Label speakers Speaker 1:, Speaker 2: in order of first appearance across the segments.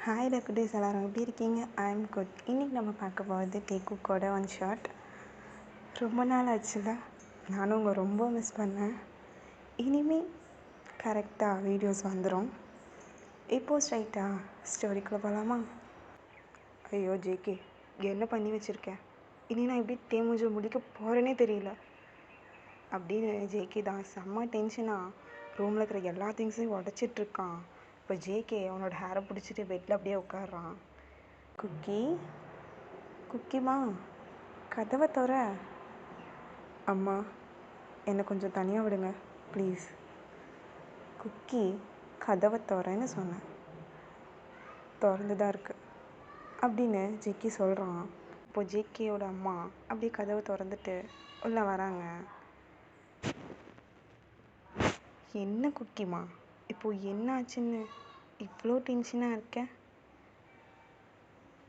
Speaker 1: Hi டக்குடேஸ் எல்லாரும் எப்படி இருக்கீங்க? I am good. இன்றைக்கி நம்ம பார்க்க போகிறது டேக் குக்கோட ஒன் ஷாட். ரொம்ப நாள் ஆச்சுல, நானும் உங்களை ரொம்ப மிஸ் பண்ணேன். இனிமேல் கரெக்டாக வீடியோஸ் வந்துடும். இப்போது ஸ்ட்ரைட்டாக ஸ்டோரிக்குள்ளே போகலாமா? ஐயோ ஜேகே, என்ன பண்ணி வச்சுருக்கேன், இனி நான் எப்படி தேமுஜ முடிக்க போகிறேனே தெரியல அப்படின்னு ஜேகே தான் செம்ம டென்ஷனாக ரூமில் இருக்கிற எல்லா திங்ஸையும் உடச்சிட்ருக்கான். இப்போ ஜேகே அவனோட ஹேரை பிடிச்சிட்டு பெட்டில் அப்படியே உட்காடுறான். குக்கிமா கதவை தர. அம்மா, என்னை கொஞ்சம் தனியாக விடுங்க ப்ளீஸ். குக்கி, கதவை தரேன்னு சொன்னேன், திறந்து தான் இருக்கு அப்படின்னு ஜேகே சொல்கிறான். இப்போ ஜேகேயோட அம்மா அப்படியே கதவை திறந்துட்டு உள்ளே வராங்க. என்ன குக்கிமா, இப்போது என்ன ஆச்சுன்னு இவ்வளோ டென்ஷனாக இருக்க?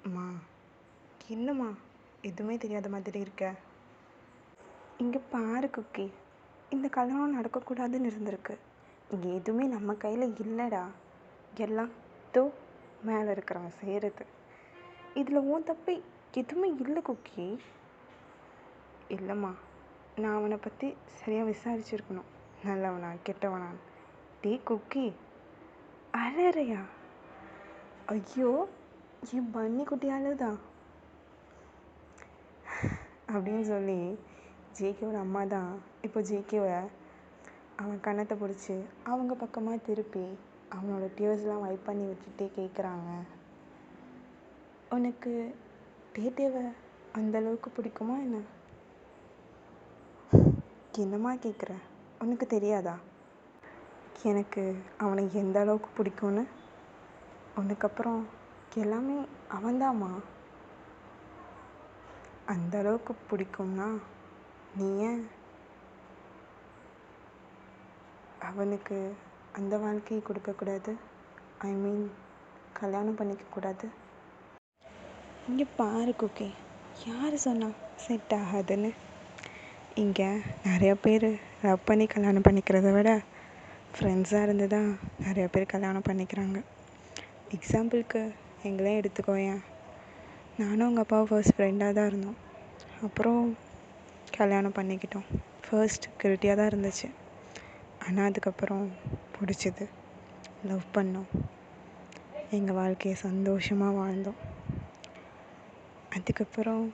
Speaker 1: அம்மா, என்னம்மா எதுவுமே தெரியாத மாதிரி இருக்க? இங்கே பாரு குக்கி, இந்த கல்யாணம் நடக்கக்கூடாதுன்னு இருந்திருக்கு. இங்கே எதுவுமே நம்ம கையில் இல்லைடா, எல்லாம் தோ மேலே இருக்கிறவன் செய்கிறது. இதில் உன் தப்பு எதுவுமே இல்லை குக்கி. இல்லைம்மா, நான் அவனை பற்றி சரியாக விசாரிச்சிருக்கணும், நல்லவனா கெட்டவனான். டே குக்கி, அழறையா? ஐயோ, என் பன்னி குட்டியால் தான் அப்படின்னு சொல்லி ஜேகேவோட அம்மா தான் இப்போ ஜேகேவை அவன் கன்னத்தை பிடிச்சி அவங்க பக்கமாக திருப்பி அவனோட டியர்ஸ்லாம் வைப் பண்ணி விட்டுட்டே கேட்குறாங்க, உனக்கு டேட்டேவை அந்தளவுக்கு பிடிக்குமா என்ன? என்னம்மா கேட்குற, உனக்கு தெரியாதா எனக்கு அவனை எந்த அளவுக்கு பிடிக்கும்னு? உனக்கப்புறம் எல்லாமே அவன்தாம்மா. அந்த அளவுக்கு பிடிக்கும்னா நீ ஏன் அவனுக்கு அந்த வாழ்க்கையை கொடுக்கக்கூடாது? ஐ மீன், கல்யாணம் பண்ணிக்கக்கூடாது? இங்கே பாரு குக்கி, யார் சொன்னா செட் ஆகாதுன்னு? இங்கே நிறையா பேர் லவ் பண்ணி கல்யாணம் பண்ணிக்கிறத விட ஃப்ரெண்ட்ஸாக இருந்து தான் நிறையா பேர் கல்யாணம் பண்ணிக்கிறாங்க. எக்ஸாம்பிளுக்கு எங்களையும் எடுத்துக்கோயேன். நானும் உங்கள் அப்பாவும் ஃபர்ஸ்ட் ஃப்ரெண்டாக தான் இருந்தோம், அப்புறம் கல்யாணம் பண்ணிக்கிட்டோம். ஃபர்ஸ்ட் கில்ட்டியாக தான் இருந்துச்சு, ஆனால் அதுக்கப்புறம் பிடிச்சிது, லவ் பண்ணோம், எங்கள் வாழ்க்கையை சந்தோஷமாக வாழ்ந்தோம். அதுக்கப்புறம்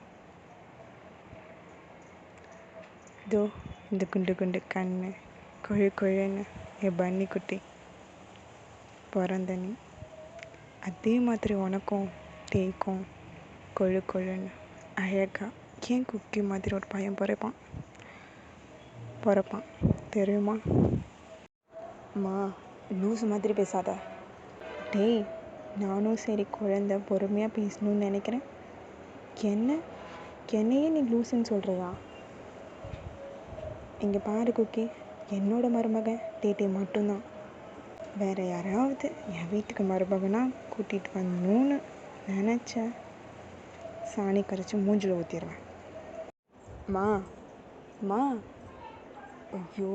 Speaker 1: இதோ இந்த குண்டு குண்டு கண், கொழுன்னு என் பன்னி குட்டி பிறந்த நீ. அதே மாதிரி உனக்கும் தேய்க்கும் கொழுன்னு அழகா ஏன் குக்கி மாதிரி ஒரு பையன் பிறப்பான் தெரியுமா? அம்மா, லூஸ் மாதிரி பேசாத. டேய், நானும் சரி குழந்தை பொறுமையாக பேசணும்னு நினைக்கிறேன், என்னையே நீ லூஸுன்னு சொல்கிறியா? இங்கே பாரு குக்கி, என்னோட மருமகன் டேட்டே மட்டும்தான். வேறு யாராவது என் வீட்டுக்கு மருமகனாக கூட்டிகிட்டு வரணும்னு நினச்ச சாணி கரைச்சி மூஞ்சில் ஊற்றிடுவேன். அம்மா, ஐயோ,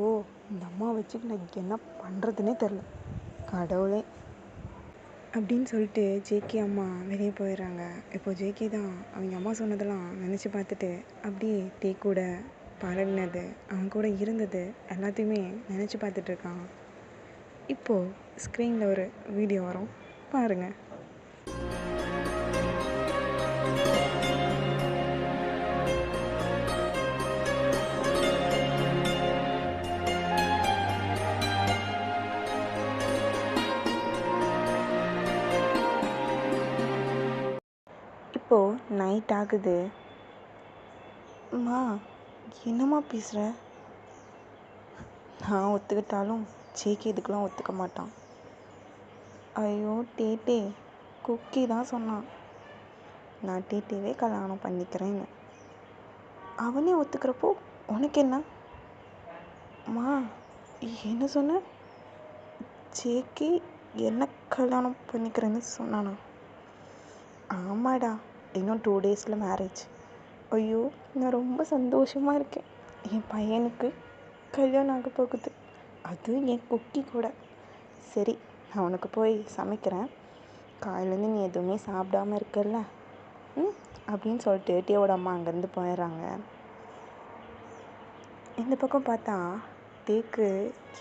Speaker 1: இந்த அம்மா வச்சுட்டு நான் என்ன பண்ணுறதுனே தெரில கடவுளே அப்படின்னு சொல்லிட்டு ஜேகே அம்மா வெளியே போயிடுறாங்க. இப்போது ஜேகே தான் அவங்க அம்மா சொன்னதெல்லாம் நினச்சி பார்த்துட்டு அப்படியே கூட பழகினது, அவங்க கூட இருந்தது எல்லாத்தையுமே நினச்சி பார்த்துட்ருக்கான். இப்போது ஸ்க்ரீனில் ஒரு வீடியோ வரும், பாருங்கள். இப்போது நைட் ஆகுது. அம்மா, என்னம்மா பேசுகிற? நான் ஒத்துக்கிட்டாலும் ஜேகே இதுக்கெலாம் ஒத்துக்க மாட்டான். ஐயோ டேட்டே, குக்கி தான் சொன்னான் நான் டேட்டேவே கல்யாணம் பண்ணிக்கிறேன்னு. அவனே ஒத்துக்கிறப்போ உனக்கு என்ன? அம்மா, என்ன சொன்ன? ஜேகே என்ன கல்யாணம் பண்ணிக்கிறேன்னு சொன்னானா? ஆமாடா, இன்னும் 2 டேஸில் மேரேஜ். ஐயோ, நான் ரொம்ப சந்தோஷமாக இருக்கேன். என் பையனுக்கு கல்யாணம் ஆக போகுது, அதுவும் என் குக்கி கூட. சரி, நான் உனக்கு போய் சமைக்கிறேன், காலையிலேருந்து நீ எதுவுமே சாப்பிடாம இருக்கல்ல அப்படின்னு சொல்லிட்டு டேவோட அம்மா அங்கேருந்து போயிடுறாங்க. இந்த பக்கம் பார்த்தா டேக்கு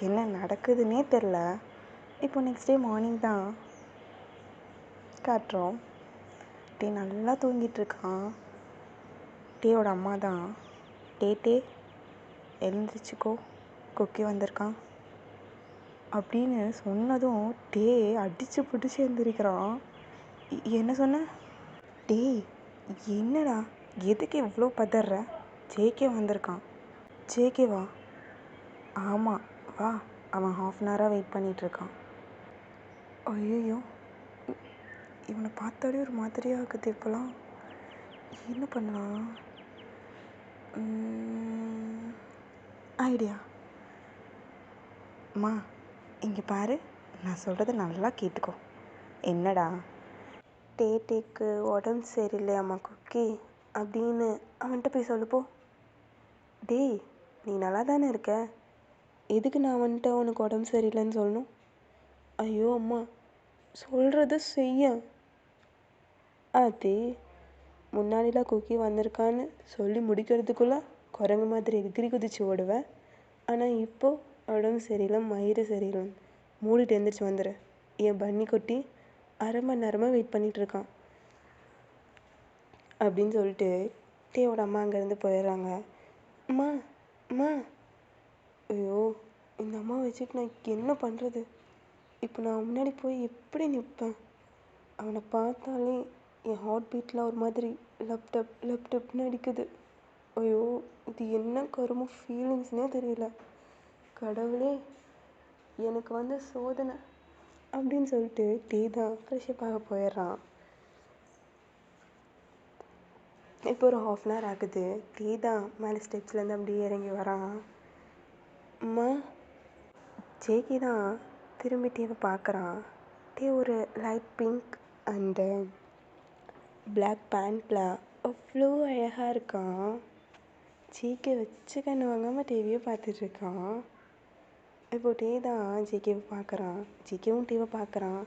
Speaker 1: என்ன நடக்குதுன்னே தெரில. இப்போ நெக்ஸ்ட் டே மார்னிங் தான் காட்டுறோம். டே நல்லா தூங்கிட்டுருக்கான். டேயோட அம்மா தான் டே எழுந்திரிச்சிக்கோ, குக்கி வந்திருக்கான் அப்படின்னு சொன்னதும் டே அடித்து பிடிச்சி எழுந்திரிக்கிறான். என்ன சொன்ன? டே என்னடா, எதுக்கு இவ்வளோ பதற? ஜேகே வந்திருக்கான். ஜேகேவா? ஆமாம், வா, அவன் ஹாஃப்-அன்-ஹவராக வெயிட் பண்ணிகிட்ருக்கான். ஐயோ, இவனை பார்த்தாலே ஒரு மாதிரியாக இருக்குது. இப்போலாம் என்ன பண்ணலாம்? ஐடியா. அம்மா இங்கே பாரு, நான் சொல்கிறத நல்லா கேட்டுக்கோ. என்னடா? டேக்கு உடம்பு சரியில்லையாம்மா குக்கி அப்படின்னு அவன்கிட்ட போய் சொல்லுப்போ. டேய், நீ நல்லா தானே இருக்க, எதுக்கு நான் வந்துட்டு உனக்கு உடம்பு சரியில்லைன்னு சொல்லணும்? ஐயோ அம்மா, சொல்கிறத செய்ய. அது முன்னாடிலாம் குக்கி வந்திருக்கான்னு சொல்லி முடிக்கிறதுக்குள்ளே குரங்கு மாதிரி எகிரி குதிச்சு ஓடுவேன். ஆனால் இப்போது உடம்பு சரியில்லை, மயிறு சரியில்லை, மூடிட்டு எழுந்திரிச்சு வந்துடு. என் பன்னி குட்டி அரை மணி நேரமாக வெயிட் பண்ணிகிட்ருக்கான் அப்படின்னு சொல்லிட்டு டேவோட அம்மா அங்கேருந்து போயிடுறாங்க. அம்மா அம்மா, ஐயோ இந்த அம்மா வச்சுட்டு நான் என்ன பண்ணுறது? இப்போ நான் முன்னாடி போய் எப்படி நிற்பேன்? அவனை பார்த்தாலே என் ஹார்ட் பீட்லாம் ஒரு மாதிரி லப்டப்னு அடிக்குது. ஐயோ, இது என்ன கரும ஃபீலிங்ஸ்னே தெரியல. கடவுளே, எனக்கு வந்து சோதனை அப்படின்னு சொல்லிட்டு டே தான் ஃப்ரெஷ்அப் ஆக போயிடுறான். இப்போ ஒரு ஹாஃப்-அன்-ஹவர் ஆகுது. டே தான் மேலே ஸ்டெப்ஸ்லேருந்து அப்படியே இறங்கி வரான். அம்மா, ஜேகே தான் திரும்பி டேவை பார்க்குறான். டே ஒரு லைட் பிங்க் அண்டு பிளாக் பேண்ட்டில் அவ்வளோ அழகாக இருக்கான். ஜேகே வச்சு கண்ணு வாங்காமல் டிவியை பார்த்துட்ருக்கான். இப்போ டே தான் ஜேகேவை பார்க்குறான், ஜேகேவும் டேவை பார்க்குறான்.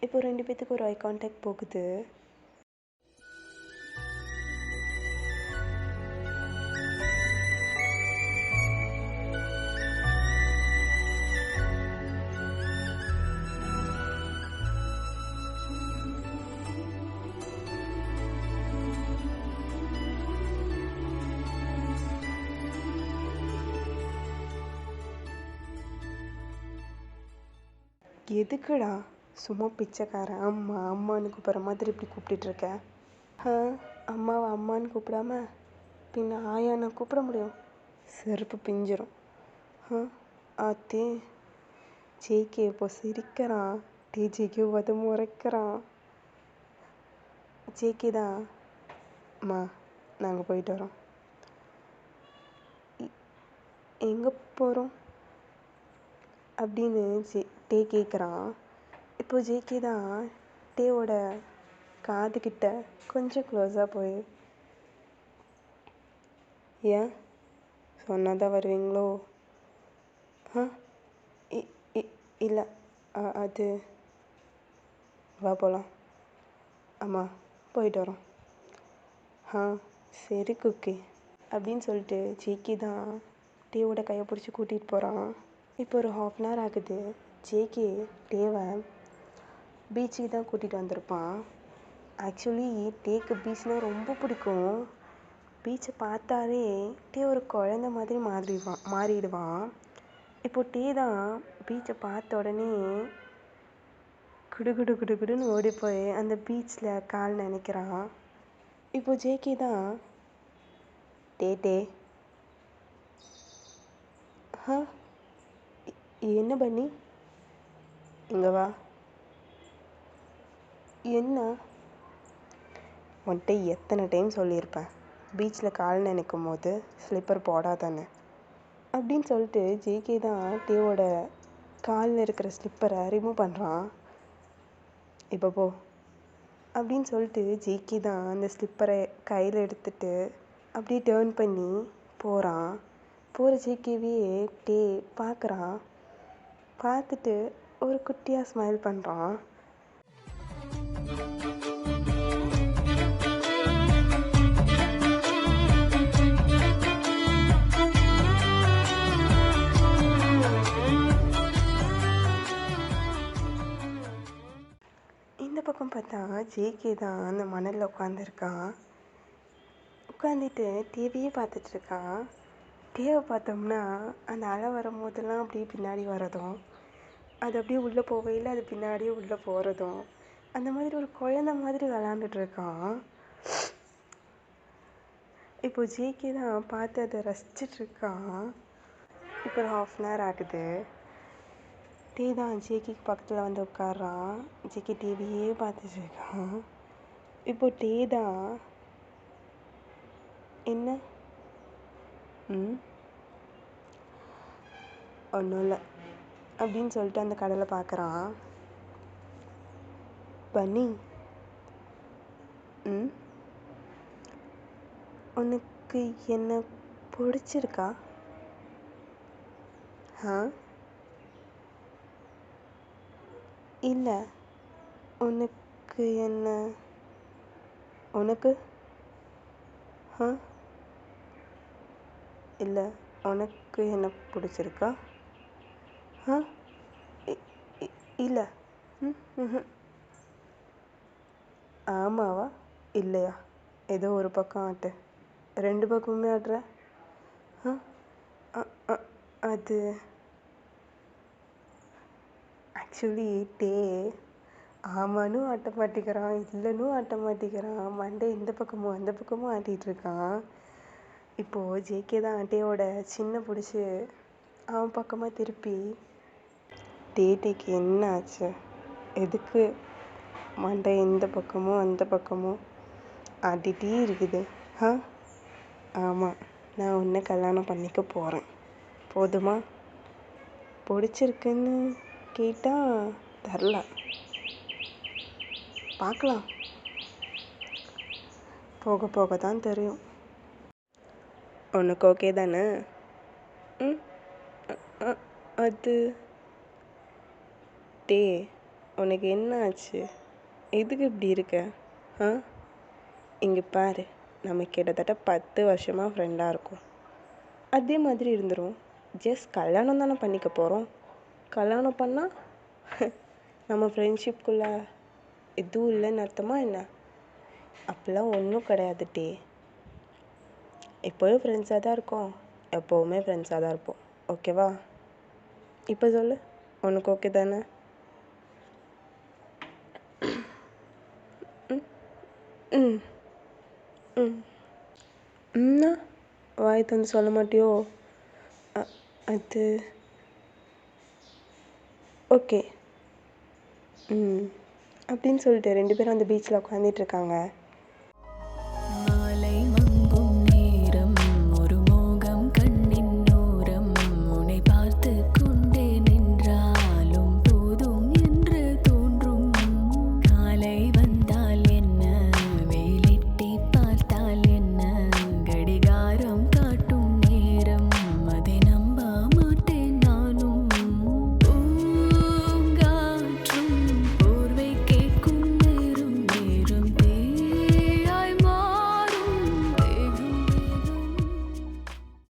Speaker 1: இப்போ 2 பேத்துக்கு ஒரு ஐ கான்டாக்ட் போகுது. எதுக்குடா சும்மா பிச்சைக்காரன் அம்மா அம்மான்னு கூப்பிட்ற மாதிரி இப்படி கூப்பிட்டுட்ருக்க? அம்மாவை அம்மான்னு கூப்பிடாம பின்ன ஆயா நான் கூப்பிட முடியும்? செருப்பு பிஞ்சிரும். ஆத்தே, ஜேகே இப்போ சிரிக்கிறான். ஜேகே வந்து முறைக்கிறான். ஜேகே தான், அம்மா நாங்கள் போயிட்டு வரோம். எங்கே போகிறோம் அப்படின்னு டே கேட்குறான். இப்போ ஜேகே தான் டேவோட காதுகிட்ட கொஞ்சம் க்ளோஸாக போய், ஏன் சொன்னாதான் வருவீங்களோ? இல்லை, அது வா போகலாம். அம்மா போயிட்டு வரோம். சரி குக்கி அப்படின்னு சொல்லிட்டு ஜேகே தான் டேவோட கையை பிடிச்சி கூட்டிகிட்டு போகிறான். இப்போ ஒரு ஹாஃப்-அன்-ஹவர் ஆகுது. ஜேகே டேவை பீச்சுக்கு தான் கூட்டிகிட்டு வந்திருப்பான். ஆக்சுவலி டேக்கு பீச்னால் ரொம்ப பிடிக்கும். பீச்சை பார்த்தாலே டே ஒரு குழந்த மாதிரி மாறிடுவான். இப்போ டே தான் பீச்சை பார்த்த உடனே குடுன்னு ஓடி போய் அந்த பீச்சில் கால் நினைக்கிறான். இப்போ ஜேகே தான், டே என்ன பண்ணி இங்கே வா. என்ன? உன்கிட்ட எத்தனை டைம் சொல்லியிருப்பேன், பீச்சில் கால் நினைக்கும் போது ஸ்லிப்பர் போடாதானே அப்படின்னு சொல்லிட்டு ஜேகே தான் டேவோட காலில் இருக்கிற ஸ்லிப்பரை ரிமூவ் பண்ணுறான். இப்போ போ அப்படின்னு சொல்லிட்டு ஜேகே தான் அந்த ஸ்லிப்பரை கையில் எடுத்துகிட்டு அப்படியே டேர்ன் பண்ணி போகிறான். போகிற ஜேகேவே டே பார்க்குறான். பார்த்துட்டு ஒரு குட்டியாக ஸ்மைல் பண்ணுறான். பக்கம் பார்த்தா ஜேகே தான் அந்த மணலில் உட்காந்துருக்கான். உட்காந்துட்டு டிவியே பார்த்துட்ருக்கான். டிவியை பார்த்தோம்னா அந்த அலை வரும்போதெல்லாம் அப்படியே பின்னாடி வரதும், அது அப்படியே உள்ளே போகையில் அது பின்னாடியே உள்ளே போகிறதும், அந்த மாதிரி ஒரு குழந்த மாதிரி விளாண்டுட்ருக்கான். இப்போ ஜேகே தான் பார்த்து அதை ரசிச்சிட்ருக்கான். இப்போ ஒரு 1/2 ஆகுது. டே தான் ஜேகேக்கு பக்கத்தில் வந்து உட்கார்றான். ஜேகே டிவியே பார்த்துட்ருக்கான். இப்போ டே தான் என்ன ஒன்றும் இல்லை அப்படின்னு சொல்லிட்டு அந்த கடலை பார்க்குறான். பன்னி, உனக்கு என்ன பிடிச்சிருக்கா? இல்லை, உனக்கு என்ன உனக்கு இல்லை, உனக்கு என்ன பிடிச்சிருக்கா? இல்லை. ஆமாவா இல்லையா? ஏதோ ஒரு பக்கம் ஆட்டு, 2 பக்கமுமே ஆட்டுற. அது ஆக்சுவலி டே ஆமானும் ஆட்ட மாட்டேங்கிறான், இல்லைன்னும் ஆட்ட மாட்டேங்கிறான். மண்டை இந்த பக்கமும் அந்த பக்கமும் ஆட்டிகிட்ருக்கான். இப்போது ஜேகே தான் டேயோட சின்ன பிடிச்சி அவன் பக்கமாக திருப்பி, டேக்கு என்ன ஆச்சு? எதுக்கு மண்டை இந்த பக்கமும் அந்த பக்கமும் ஆட்டிகிட்டே இருக்குது? ஆமாம், நான் உன்னை கல்யாணம் பண்ணிக்க போகிறேன், போதுமா? பிடிச்சிருக்குன்னு கேட்டால் தரல, பார்க்கலாம், போக போக தான் தெரியும். உனக்கு ஓகே தானே? அது டே, உனக்கு என்ன ஆச்சு? எதுக்கு இப்படி இருக்க? இங்கே பாரு, நம்ம கிட்டத்தட்ட 10 வருஷமாக ஃப்ரெண்டாக இருக்கோம். அதே மாதிரி இருந்துரும். ஜஸ்ட் கல்யாணம் தானே பண்ணிக்க போகிறோம். கல்யாணம் பண்ணால் நம்ம ஃப்ரெண்ட்ஷிப்குள்ளே எதுவும் இல்லைன்னு அர்த்தமா என்ன? அப்படிலாம் ஒன்றும் கிடையாது டே. எப்போவும் ஃப்ரெண்ட்ஸாக தான் இருக்கோம், எப்போவுமே ஃப்ரெண்ட்ஸாக தான் இருப்போம். ஓகேவா? இப்போ சொல்லு, உனக்கு ஓகே தானே? வாய் தந்து சொல்ல மாட்டியோ? அது ஓகே அப்படின்னு சொல்லிட்டு 2 பேரும் அந்த பீச்சில் உட்காந்துட்ருக்காங்க.